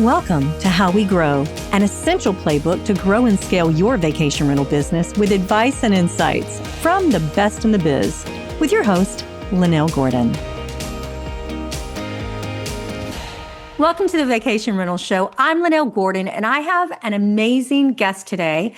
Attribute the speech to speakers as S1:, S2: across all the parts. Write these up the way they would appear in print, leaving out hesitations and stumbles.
S1: Welcome to How We Grow, an essential playbook to grow and scale your vacation rental business with advice and insights from the best in the biz, with your host, Lynell Gordon. Welcome to the Vacation Rental Show. I'm Lynell Gordon, and I have an amazing guest today,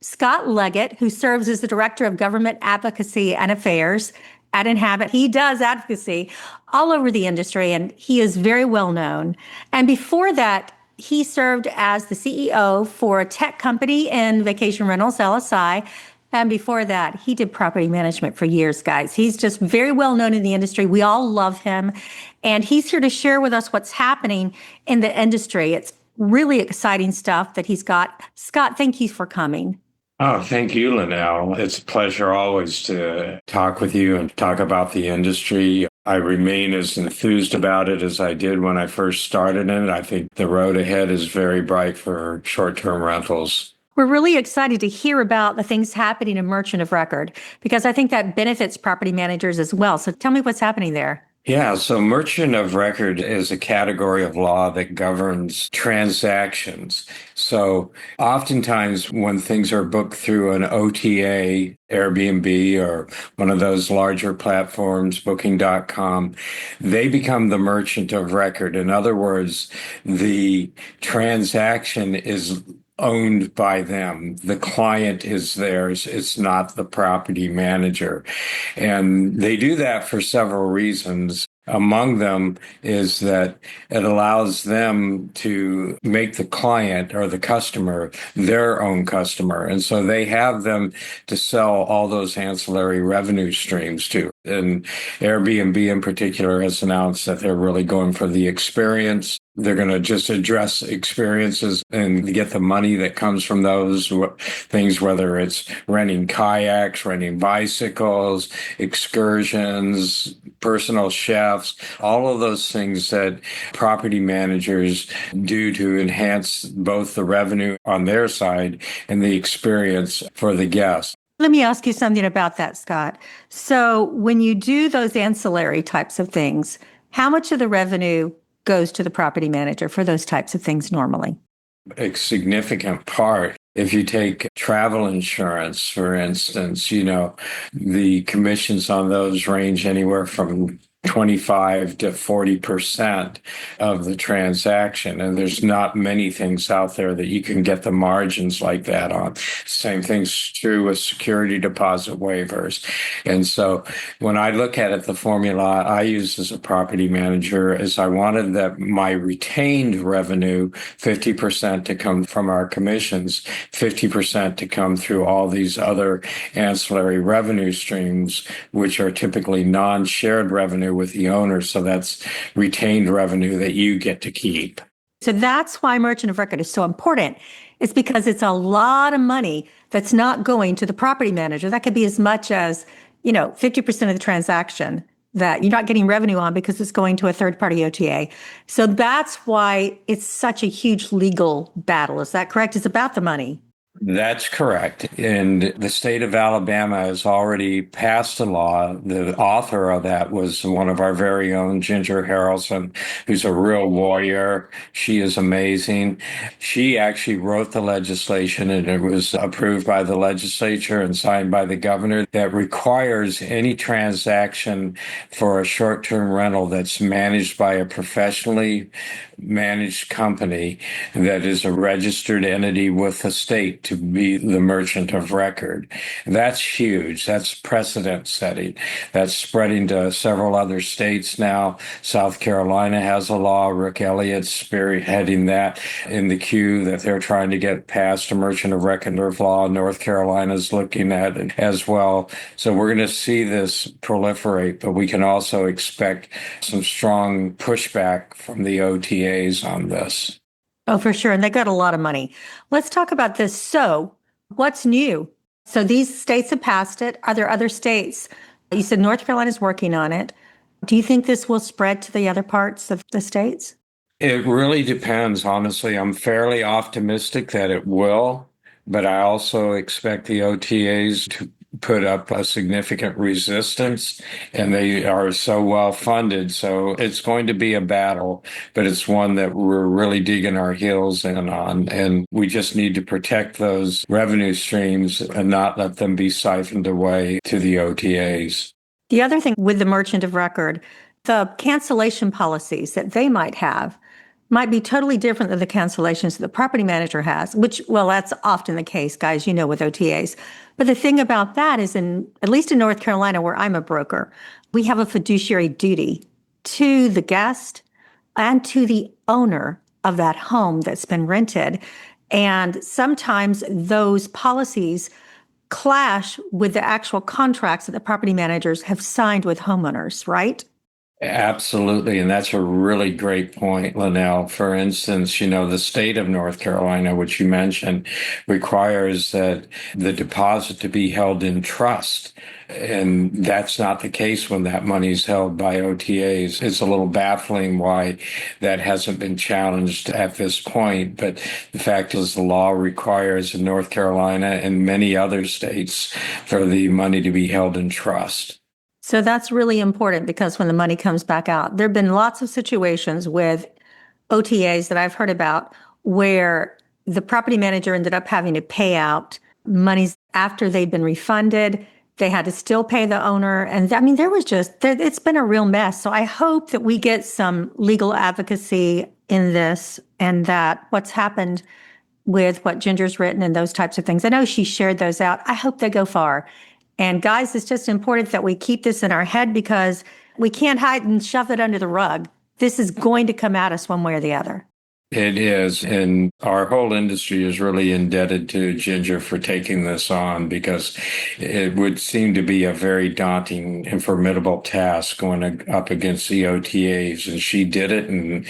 S1: Scott Leggat, who serves as the Director of Government Advocacy and Affairs at Inhabit. He does advocacy all over the industry, and he is very well known. And before that, he served as the CEO for a tech company in vacation rentals, LSI. And before that, he did property management for years, guys. He's just very well known in the industry. We all love him. And he's here to share with us what's happening in the industry. It's really exciting stuff that he's got. Scott, thank you for coming.
S2: Oh, thank you, Lynell. It's a pleasure always to talk with you and talk about the industry. I remain as enthused about it as I did when I first started in it. I think the road ahead is very bright for short-term rentals.
S1: We're really excited to hear about the things happening in merchant of record, because I think that benefits property managers as well. So tell me what's happening there.
S2: Yeah, so merchant of record is a category of law that governs transactions. So oftentimes when things are booked through an OTA, Airbnb, or one of those larger platforms, booking.com, they become the merchant of record. In other words, the transaction is owned by them. The client is theirs. It's not the property manager. And they do that for several reasons. Among them is that it allows them to make the client or the customer their own customer. And so they have them to sell all those ancillary revenue streams to. And Airbnb in particular has announced that they're really going for the experience. They're going to just address experiences and get the money that comes from those things, whether it's renting kayaks, renting bicycles, excursions, personal chefs, all of those things that property managers do to enhance both the revenue on their side and the experience for the guest.
S1: Let me ask you something about that, Scott. So when you do those ancillary types of things, how much of the revenue goes to the property manager for those types of things normally?
S2: A significant part. If you take travel insurance, for instance, the commissions on those range anywhere from 25 to 40% of the transaction. And there's not many things out there that you can get the margins like that on. Same thing's true with security deposit waivers. And so when I look at it, the formula I use as a property manager is I wanted that my retained revenue, 50% to come from our commissions, 50% to come through all these other ancillary revenue streams, which are typically non-shared revenue with the owner. So that's retained revenue that you get to keep.
S1: So that's why merchant of record is so important. It's because it's a lot of money that's not going to the property manager. That could be as much as, 50% of the transaction that you're not getting revenue on because it's going to a third-party OTA. So that's why it's such a huge legal battle. Is that correct? It's about the money.
S2: That's correct. And the state of Alabama has already passed a law. The author of that was one of our very own, Ginger Harrelson, who's a real warrior. She is amazing. She actually wrote the legislation, and it was approved by the legislature and signed by the governor, that requires any transaction for a short-term rental that's managed by a professionally managed company that is a registered entity with the state to be the merchant of record. That's huge. That's precedent setting. That's spreading to several other states now. South Carolina has a law. Rick Elliott's spearheading that in the queue that they're trying to get passed, a merchant of record law. North Carolina's looking at it as well. So we're going to see this proliferate, but we can also expect some strong pushback from the OTAs on this.
S1: Oh, for sure. And they got a lot of money. Let's talk about this. So what's new? So these states have passed it. Are there other states? You said North Carolina's working on it. Do you think this will spread to the other parts of the states?
S2: It really depends, honestly. I'm fairly optimistic that it will, but I also expect the OTAs to put up a significant resistance, and they are so well funded. So it's going to be a battle, but it's one that we're really digging our heels in on. And we just need to protect those revenue streams and not let them be siphoned away to the OTAs.
S1: The other thing with the merchant of record, the cancellation policies that they might have might be totally different than the cancellations that the property manager has, which, well, that's often the case, guys, you know, with OTAs. But the thing about that is, at least in North Carolina, where I'm a broker, we have a fiduciary duty to the guest and to the owner of that home that's been rented. And sometimes those policies clash with the actual contracts that the property managers have signed with homeowners, right?
S2: Absolutely. And that's a really great point, Lynell. For instance, the state of North Carolina, which you mentioned, requires that the deposit to be held in trust. And that's not the case when that money's held by OTAs. It's a little baffling why that hasn't been challenged at this point. But the fact is, the law requires in North Carolina and many other states for the money to be held in trust.
S1: So that's really important because when the money comes back out, there have been lots of situations with OTAs that I've heard about where the property manager ended up having to pay out monies after they'd been refunded. They had to still pay the owner. And I mean, it's been a real mess. So I hope that we get some legal advocacy in this and that what's happened with what Ginger's written and those types of things. I know she shared those out. I hope they go far. And guys, it's just important that we keep this in our head because we can't hide and shove it under the rug. This is going to come at us one way or the other.
S2: It is. And our whole industry is really indebted to Ginger for taking this on because it would seem to be a very daunting and formidable task going up against the OTAs. And she did it and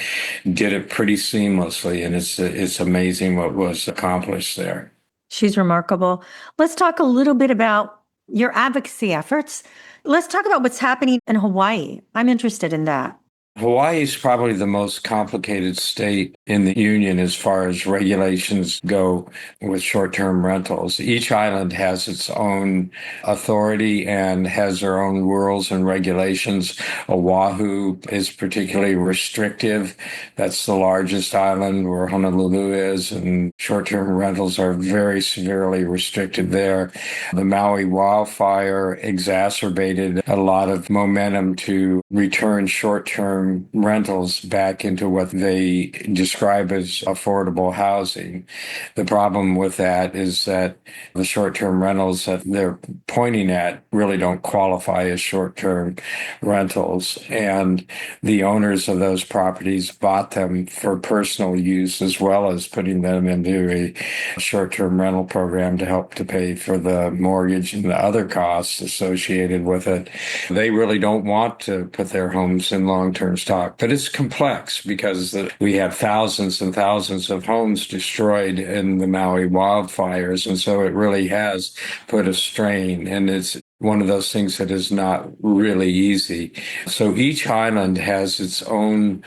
S2: did it pretty seamlessly. And it's amazing what was accomplished there.
S1: She's remarkable. Let's talk a little bit about your advocacy efforts. Let's talk about what's happening in Hawaii. I'm interested in that.
S2: Hawaii is probably the most complicated state in the union as far as regulations go with short-term rentals. Each island has its own authority and has their own rules and regulations. Oahu is particularly restrictive. That's the largest island where Honolulu is, and short-term rentals are very severely restricted there. The Maui wildfire exacerbated a lot of momentum to return short-term rentals back into what they describe as affordable housing. The problem with that is that the short-term rentals that they're pointing at really don't qualify as short-term rentals. And the owners of those properties bought them for personal use as well as putting them into a short-term rental program to help to pay for the mortgage and the other costs associated with it. They really don't want to put their homes in long-term stock, but it's complex because we have thousands and thousands of homes destroyed in the Maui wildfires. And so it really has put a strain, and it's one of those things that is not really easy. So each island has its own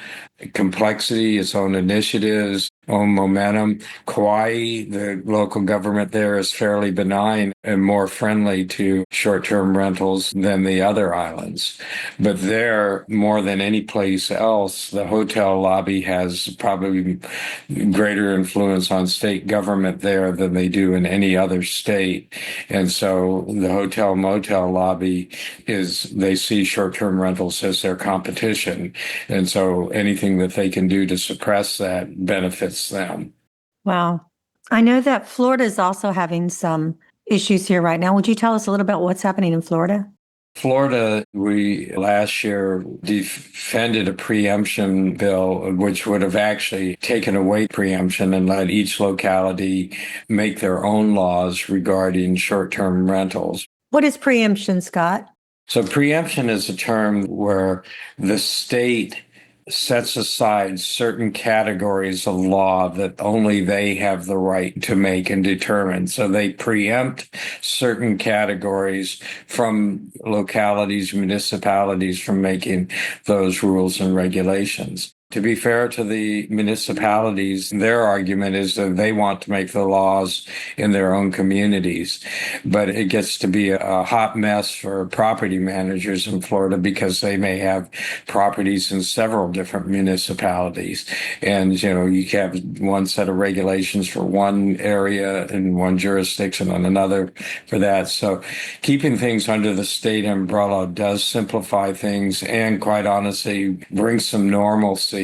S2: complexity, its own initiatives, own momentum. Kauai, the local government there, is fairly benign and more friendly to short-term rentals than the other islands. But there, more than any place else, the hotel lobby has probably greater influence on state government there than they do in any other state. And so the hotel motel lobby they see short-term rentals as their competition. And so anything that they can do to suppress that benefits them.
S1: Wow. I know that Florida is also having some issues here right now. Would you tell us a little about what's happening in Florida?
S2: Florida, we last year defended a preemption bill, which would have actually taken away preemption and let each locality make their own laws regarding short-term rentals.
S1: What is preemption, Scott?
S2: So preemption is a term where the state sets aside certain categories of law that only they have the right to make and determine. So they preempt certain categories from localities, municipalities from making those rules and regulations. To be fair to the municipalities, their argument is that they want to make the laws in their own communities. But it gets to be a hot mess for property managers in Florida because they may have properties in several different municipalities. And, you have one set of regulations for one area in one jurisdiction and another for that. So keeping things under the state umbrella does simplify things and, quite honestly, bring some normalcy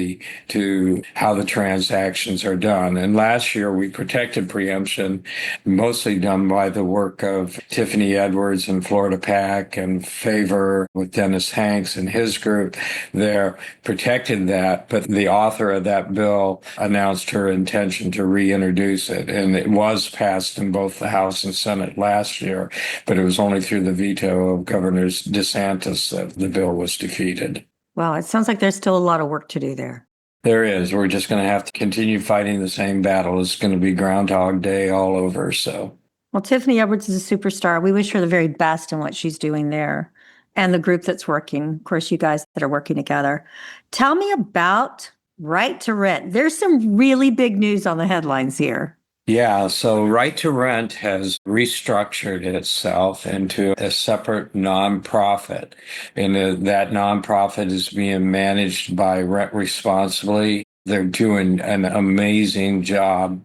S2: to how the transactions are done. And last year we protected preemption, mostly done by the work of Tiffany Edwards and Florida PAC and Favor with Dennis Hanks and his group there protected that. But the author of that bill announced her intention to reintroduce it. And it was passed in both the House and Senate last year, but it was only through the veto of Governor DeSantis that the bill was defeated.
S1: Well, it sounds like there's still a lot of work to do there.
S2: There is. We're just going to have to continue fighting the same battle. It's going to be Groundhog Day all over. So,
S1: well, Tiffany Edwards is a superstar. We wish her the very best in what she's doing there and the group that's working. Of course, you guys that are working together. Tell me about Right to Rent. There's some really big news on the headlines here.
S2: Yeah, so Right to Rent has restructured itself into a separate nonprofit, and that nonprofit is being managed by Rent Responsibly. They're doing an amazing job.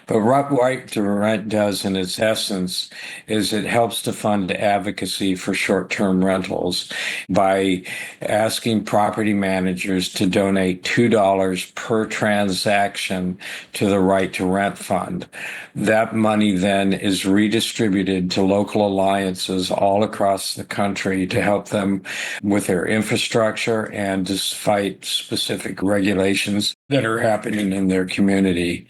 S2: But what Right to Rent does in its essence is it helps to fund advocacy for short-term rentals by asking property managers to donate $2 per transaction to the Right to Rent fund. That money then is redistributed to local alliances all across the country to help them with their infrastructure and to fight specific regulations that are happening in their community.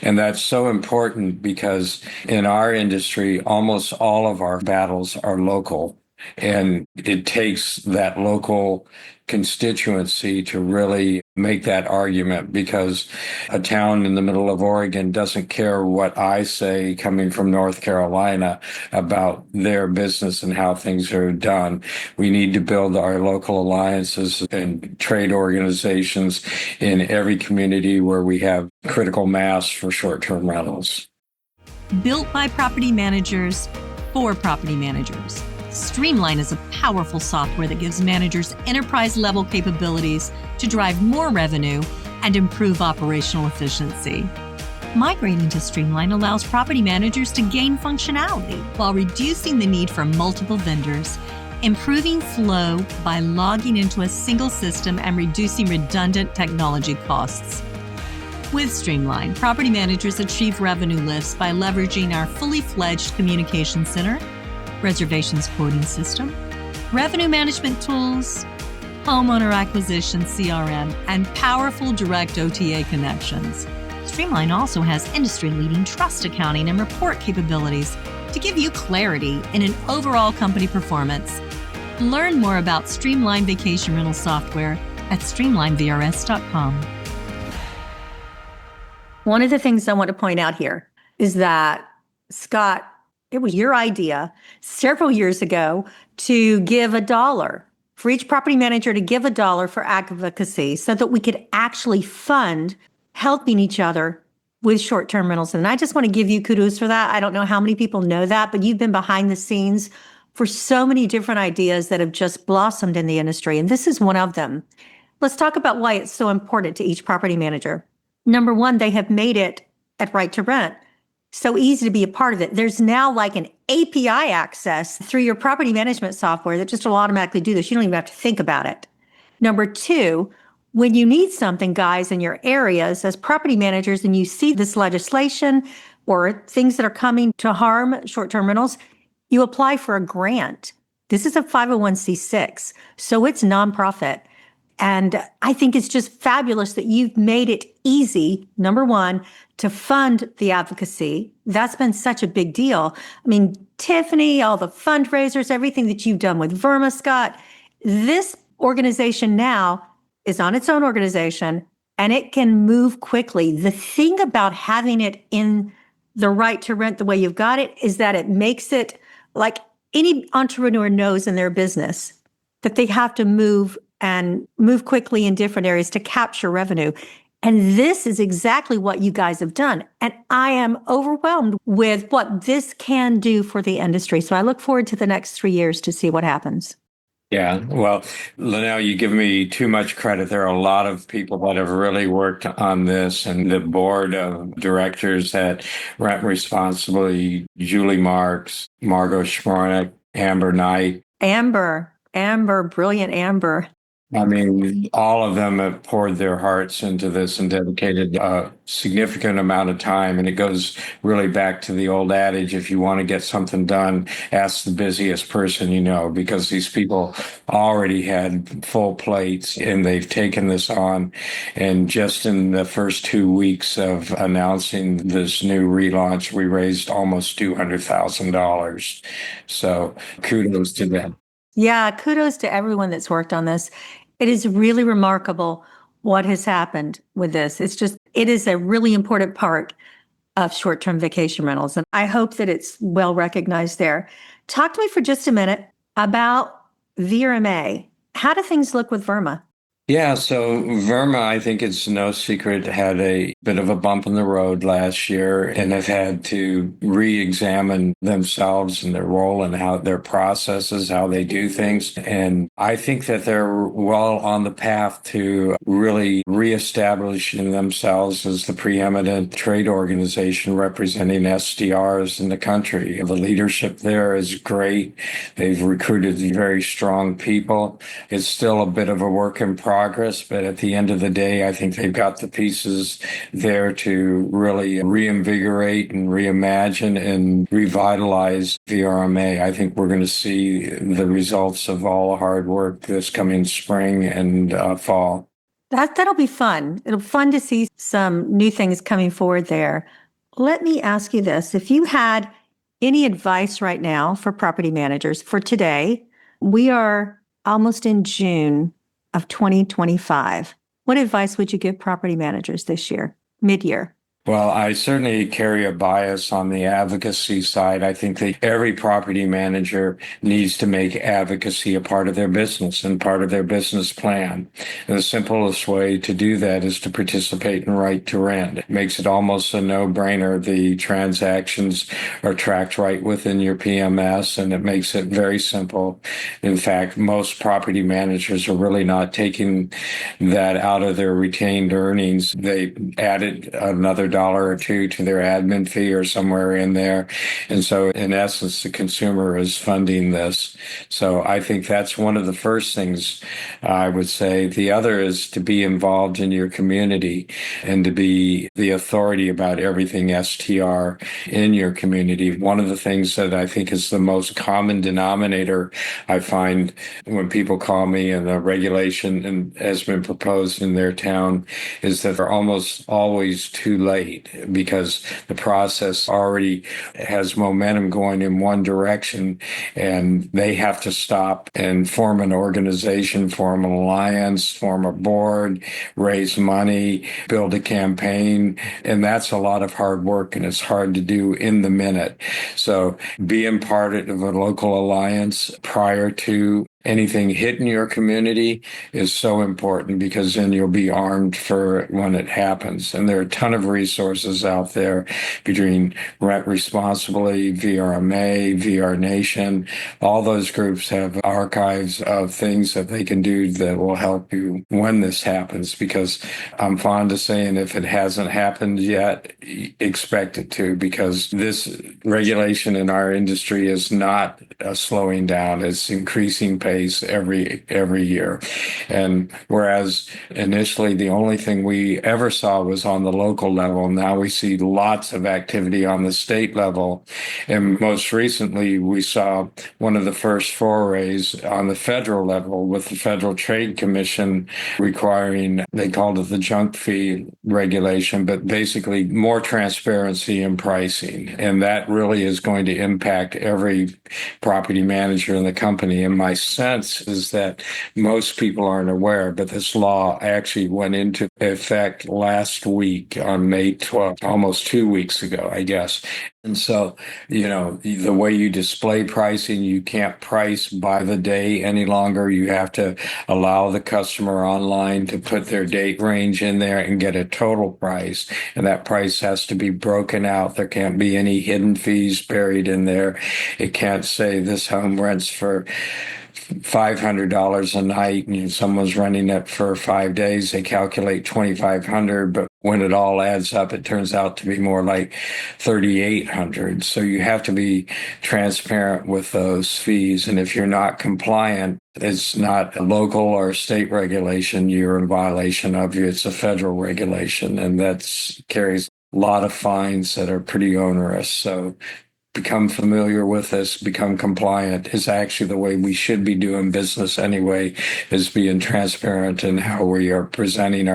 S2: And that's so important because in our industry, almost all of our battles are local. And it takes that local constituency to really make that argument, because a town in the middle of Oregon doesn't care what I say coming from North Carolina about their business and how things are done. We need to build our local alliances and trade organizations in every community where we have critical mass for short-term rentals.
S3: Built by property managers for property managers. Streamline is a powerful software that gives managers enterprise-level capabilities to drive more revenue and improve operational efficiency. Migrating to Streamline allows property managers to gain functionality while reducing the need for multiple vendors, improving flow by logging into a single system and reducing redundant technology costs. With Streamline, property managers achieve revenue lifts by leveraging our fully fledged communication center, reservations quoting system, revenue management tools, homeowner acquisition CRM, and powerful direct OTA connections. Streamline also has industry-leading trust accounting and report capabilities to give you clarity in an overall company performance. Learn more about Streamline Vacation Rental Software at streamlinevrs.com.
S1: One of the things I want to point out here is that, Scott, it was your idea several years ago to give $1 for each property manager to give $1 for advocacy so that we could actually fund helping each other with short-term rentals. And I just want to give you kudos for that. I don't know how many people know that, but you've been behind the scenes for so many different ideas that have just blossomed in the industry. And this is one of them. Let's talk about why it's so important to each property manager. Number one, they have made it at Right to Rent so easy to be a part of it. There's now like an API access through your property management software that just will automatically do this. You don't even have to think about it. Number two, when you need something, guys, in your areas as property managers and you see this legislation or things that are coming to harm short-term rentals, you apply for a grant. This is a 501c6, so it's nonprofit. And I think it's just fabulous that you've made it easy, number one, to fund the advocacy. That's been such a big deal. I mean, Tiffany, all the fundraisers, everything that you've done with Verma, Scott, this organization now is on its own organization and it can move quickly. The thing about having it in the Right to Rent the way you've got it is that it makes it like any entrepreneur knows in their business that they have to move and move quickly in different areas to capture revenue. And this is exactly what you guys have done. And I am overwhelmed with what this can do for the industry. So I look forward to the next 3 years to see what happens.
S2: Yeah, well, Lynell, you give me too much credit. There are a lot of people that have really worked on this, and the board of directors at Rent Responsibly, Julie Marks, Margot Schmornick, Amber Knight.
S1: Amber, brilliant Amber.
S2: I mean, all of them have poured their hearts into this and dedicated a significant amount of time. And it goes really back to the old adage, if you want to get something done, ask the busiest person you know, because these people already had full plates and they've taken this on. And just in the first 2 weeks of announcing this new relaunch, we raised almost $200,000. So kudos to them.
S1: Yeah, kudos to everyone that's worked on this. It is really remarkable what has happened with this. It is a really important part of short-term vacation rentals. And I hope that it's well recognized there. Talk to me for just a minute about VRMA. How do things look with VRMA?
S2: Yeah, so Verma, I think it's no secret, had a bit of a bump in the road last year and have had to re-examine themselves and their role and how their processes, how they do things. And I think that they're well on the path to really reestablishing themselves as the preeminent trade organization representing STRs in the country. The leadership there is great. They've recruited very strong people. It's still a bit of a work in progress, but at the end of the day, I think they've got the pieces there to really reinvigorate and reimagine and revitalize VRMA. I think we're going to see the results of all the hard work this coming spring and fall.
S1: That'll be fun. It'll be fun to see some new things coming forward there. Let me ask you this. If you had any advice right now for property managers for today, we are almost in June of 2025. What advice would you give property managers this year, mid-year?
S2: Well, I certainly carry a bias on the advocacy side. I think that every property manager needs to make advocacy a part of their business and part of their business plan. And the simplest way to do that is to participate in right to rent. It makes it almost a no-brainer. The transactions are tracked right within your PMS, and it makes it very simple. In fact, most property managers are really not taking that out of their retained earnings. They added another $1 or $2 to their admin fee or somewhere in there. And so in essence, the consumer is funding this. So I think that's one of the first things I would say. The other is to be involved in your community and to be the authority about everything STR in your community. One of the things that I think is the most common denominator I find when people call me and the regulation has been proposed in their town is that they're almost always too late, because the process already has momentum going in one direction and they have to stop and form an organization, form an alliance, form a board, raise money, build a campaign. And that's a lot of hard work and it's hard to do in the minute. So being part of a local alliance prior to anything hitting your community is so important, because then you'll be armed for when it happens. And there are a ton of resources out there between Rent Responsibly, VRMA, VR Nation. All those groups have archives of things that they can do that will help you when this happens, because I'm fond of saying if it hasn't happened yet, expect it to, because this regulation in our industry is not slowing down. It's increasing pace every year. And whereas initially the only thing we ever saw was on the local level, now we see lots of activity on the state level. And most recently, we saw one of the first forays on the federal level with the Federal Trade Commission requiring, they called it the junk fee regulation, but basically more transparency in pricing. And that really is going to impact every property manager in the company. And my sense sense is that most people aren't aware, but this law actually went into effect last week on May 12th, almost 2 weeks ago, I guess. And so, the way you display pricing, you can't price by the day any longer. You have to allow the customer online to put their date range in there and get a total price. And that price has to be broken out. There can't be any hidden fees buried in there. It can't say this home rents for $500 a night and someone's renting it for 5 days. They calculate $2,500, but when it all adds up, it turns out to be more like $3,800. So you have to be transparent with those fees. And if you're not compliant, it's not a local or state regulation you're in violation of. It's a federal regulation, and that carries a lot of fines that are pretty onerous. So become familiar with this, become compliant is actually the way we should be doing business anyway, is being transparent in how we are presenting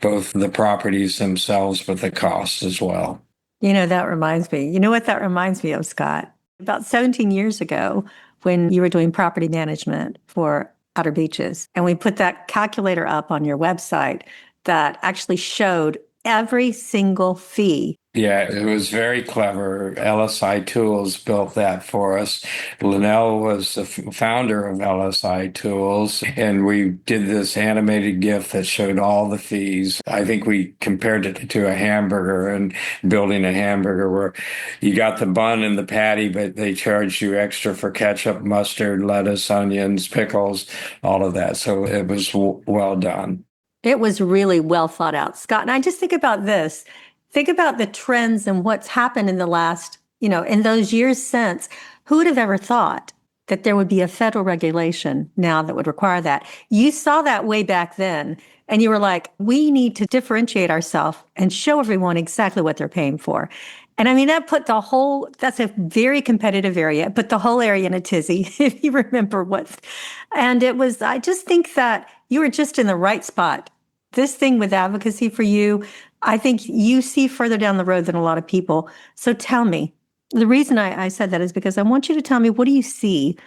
S2: both the properties themselves, but the cost as well.
S1: That reminds me. You know what that reminds me of, Scott? About 17 years ago, when you were doing property management for Outer Beaches, and we put that calculator up on your website that actually showed every single fee.
S2: Yeah, it was very clever. LSI Tools built that for us. Lynell was the founder of LSI Tools, and we did this animated GIF that showed all the fees. I think we compared it to a hamburger, and building a hamburger where you got the bun and the patty, but they charged you extra for ketchup, mustard, lettuce, onions, pickles, all of that. So it was well done.
S1: It was really well thought out, Scott. And I just think about this. Think about the trends and what's happened in the last, in those years since. Who would have ever thought that there would be a federal regulation now that would require that? You saw that way back then, and you were like, we need to differentiate ourselves and show everyone exactly what they're paying for. And I mean, that's a very competitive area, put the whole area in a tizzy, if you remember I just think that you were just in the right spot. This thing with advocacy for you, I think you see further down the road than a lot of people. So tell me, the reason I said that is because I want you to tell me, what do you see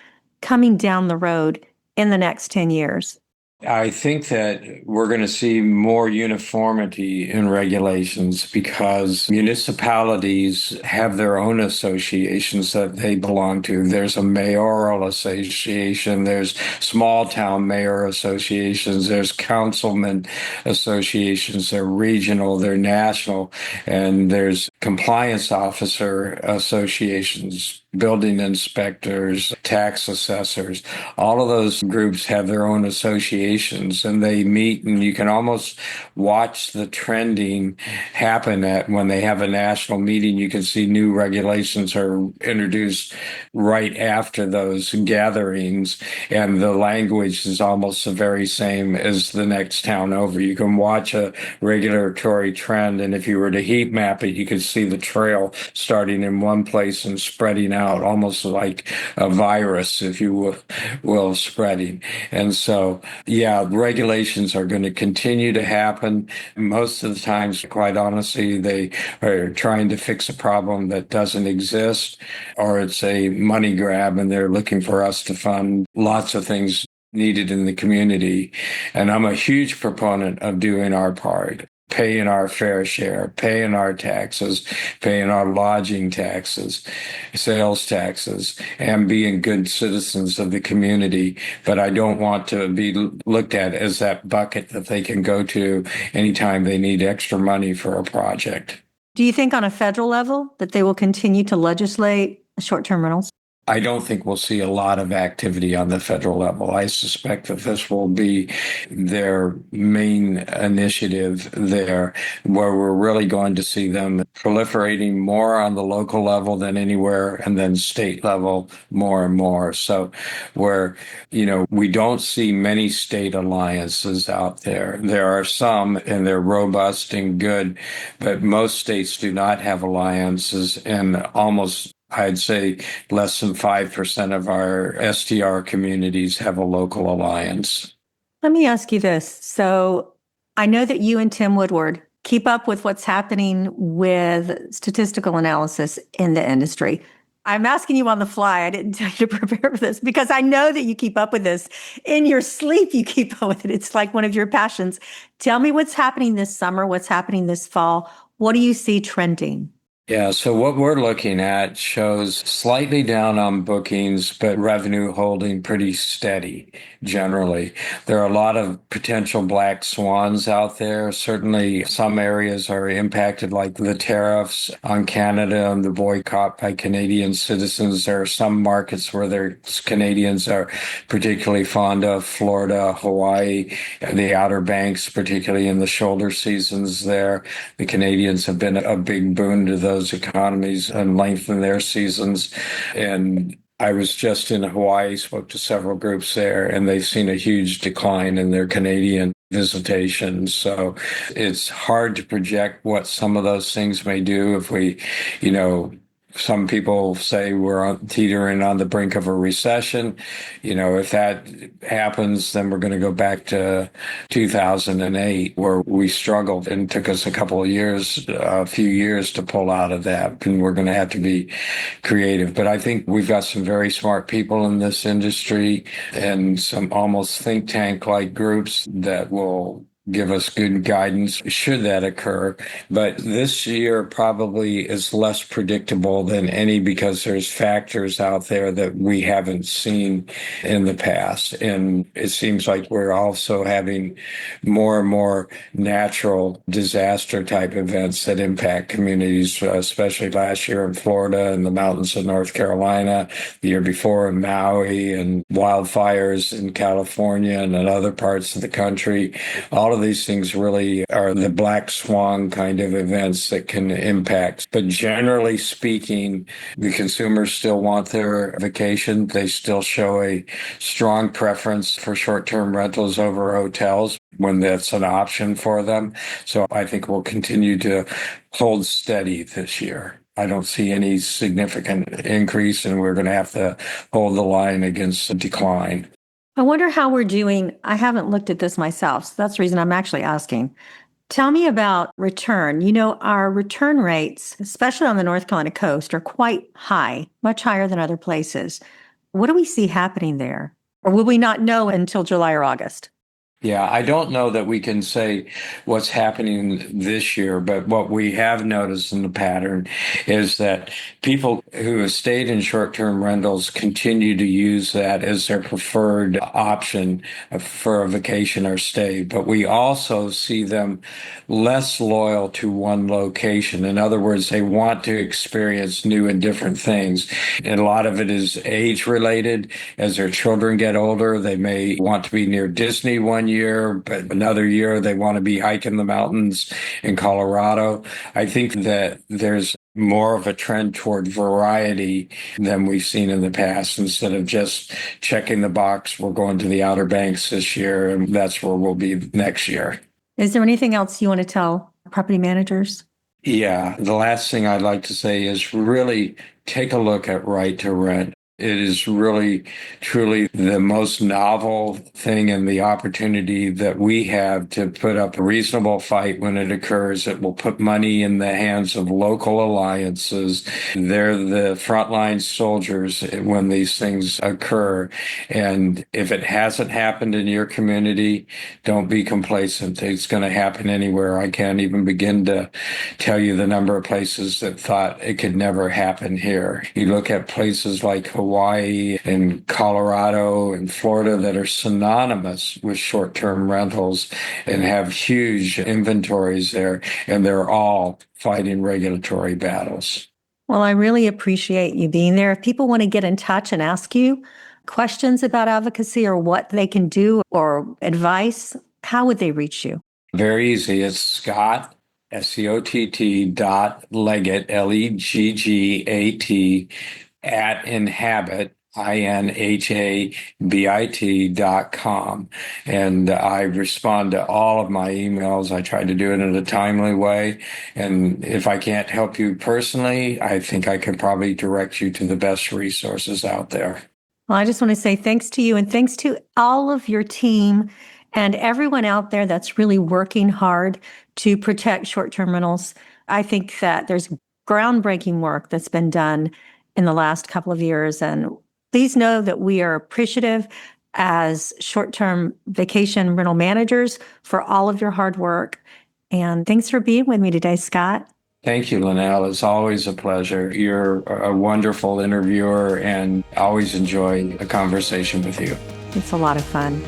S1: coming down the road in the next 10 years?
S2: I think that we're going to see more uniformity in regulations because municipalities have their own associations that they belong to. There's a mayoral association, there's small town mayor associations, there's councilman associations, they're regional, they're national, and there's compliance officer associations, building inspectors, tax assessors. All of those groups have their own associations, and they meet, and you can almost watch the trending happen when they have a national meeting. You can see new regulations are introduced right after those gatherings, and the language is almost the very same as the next town over. You can watch a regulatory trend, and if you were to heat map it, you could see the trail starting in one place and spreading out almost like a virus, if you will, spreading. And so, yeah, regulations are going to continue to happen. Most of the times, quite honestly, they are trying to fix a problem that doesn't exist, or it's a money grab and they're looking for us to fund lots of things needed in the community. And I'm a huge proponent of doing our part. Paying our fair share, paying our taxes, paying our lodging taxes, sales taxes, and being good citizens of the community. But I don't want to be looked at as that bucket that they can go to anytime they need extra money for a project.
S1: Do you think on a federal level that they will continue to legislate short-term rentals?
S2: I don't think we'll see a lot of activity on the federal level. I suspect that this will be their main initiative there, where we're really going to see them proliferating more on the local level than anywhere, and then state level more and more. So where, we don't see many state alliances out there. There are some, and they're robust and good, but most states do not have alliances, and almost, I'd say, less than 5% of our STR communities have a local alliance.
S1: Let me ask you this. So I know that you and Tim Woodward keep up with what's happening with statistical analysis in the industry. I'm asking you on the fly. I didn't tell you to prepare for this because I know that you keep up with this. In your sleep, you keep up with it. It's like one of your passions. Tell me what's happening this summer, what's happening this fall. What do you see trending?
S2: Yeah, so what we're looking at shows slightly down on bookings, but revenue holding pretty steady generally. There are a lot of potential black swans out there. Certainly, some areas are impacted, like the tariffs on Canada and the boycott by Canadian citizens. There are some markets where Canadians are particularly fond of: Florida, Hawaii, the Outer Banks, particularly in the shoulder seasons there. The Canadians have been a big boon to those economies and lengthen their seasons. And I was just in Hawaii, spoke to several groups there, and they've seen a huge decline in their Canadian visitation. So it's hard to project what some of those things may do if we, some people say we're teetering on the brink of a recession. If that happens, then we're going to go back to 2008, where we struggled and took us a few years to pull out of that. And we're going to have to be creative. But I think we've got some very smart people in this industry and some almost think tank-like groups that will give us good guidance should that occur. But this year probably is less predictable than any because there's factors out there that we haven't seen in the past. And it seems like we're also having more and more natural disaster type events that impact communities, especially last year in Florida and the mountains of North Carolina, the year before in Maui, and wildfires in California and in other parts of the country. All of these things really are the black swan kind of events that can impact. But generally speaking, the consumers still want their vacation. They still show a strong preference for short-term rentals over hotels when that's an option for them. So I think we'll continue to hold steady this year. I don't see any significant increase, and we're going to have to hold the line against the decline.
S1: I wonder how we're doing. I haven't looked at this myself, so that's the reason I'm actually asking. Tell me about return. Our return rates, especially on the North Carolina coast, are quite high, much higher than other places. What do we see happening there? Or will we not know until July or August?
S2: Yeah, I don't know that we can say what's happening this year, but what we have noticed in the pattern is that people who have stayed in short-term rentals continue to use that as their preferred option for a vacation or stay. But we also see them less loyal to one location. In other words, they want to experience new and different things. And a lot of it is age-related. As their children get older, they may want to be near Disney one year, but another year they want to be hiking the mountains in Colorado. I think that there's more of a trend toward variety than we've seen in the past. Instead of just checking the box, we're going to the Outer Banks this year, and that's where we'll be next year.
S1: Is there anything else you want to tell property managers?
S2: Yeah, the last thing I'd like to say is really take a look at right to rent. It is really, truly the most novel thing and the opportunity that we have to put up a reasonable fight when it occurs. It will put money in the hands of local alliances. They're the frontline soldiers when these things occur. And if it hasn't happened in your community, don't be complacent. It's going to happen anywhere. I can't even begin to tell you the number of places that thought it could never happen here. You look at places like Hawaii and Colorado and Florida that are synonymous with short-term rentals and have huge inventories there, and they're all fighting regulatory battles.
S1: Well, I really appreciate you being there. If people want to get in touch and ask you questions about advocacy or what they can do or advice, how would they reach you?
S2: Very easy. It's Scott, Scott Leggat, Leggat, at Inhabit, INHABIT.com. And I respond to all of my emails. I try to do it in a timely way. And if I can't help you personally, I think I can probably direct you to the best resources out there.
S1: Well, I just want to say thanks to you and thanks to all of your team and everyone out there that's really working hard to protect short-term rentals. I think that there's groundbreaking work that's been done. in the last couple of years. And please know that we are appreciative as short-term vacation rental managers for all of your hard work. And thanks for being with me today, Scott.
S2: Thank you, Lynell. It's always a pleasure. You're a wonderful interviewer, and I always enjoy a conversation with you.
S1: It's a lot of fun.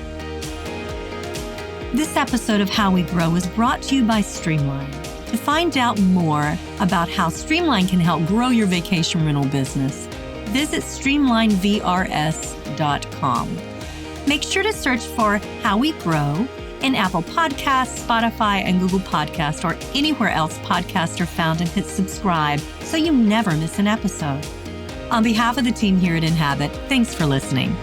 S3: This episode of How We Grow is brought to you by Streamline. To find out more about how Streamline can help grow your vacation rental business, visit streamlinevrs.com. Make sure to search for How We Grow in Apple Podcasts, Spotify, and Google Podcasts, or anywhere else podcasts are found, and hit subscribe so you never miss an episode. On behalf of the team here at Inhabit, thanks for listening.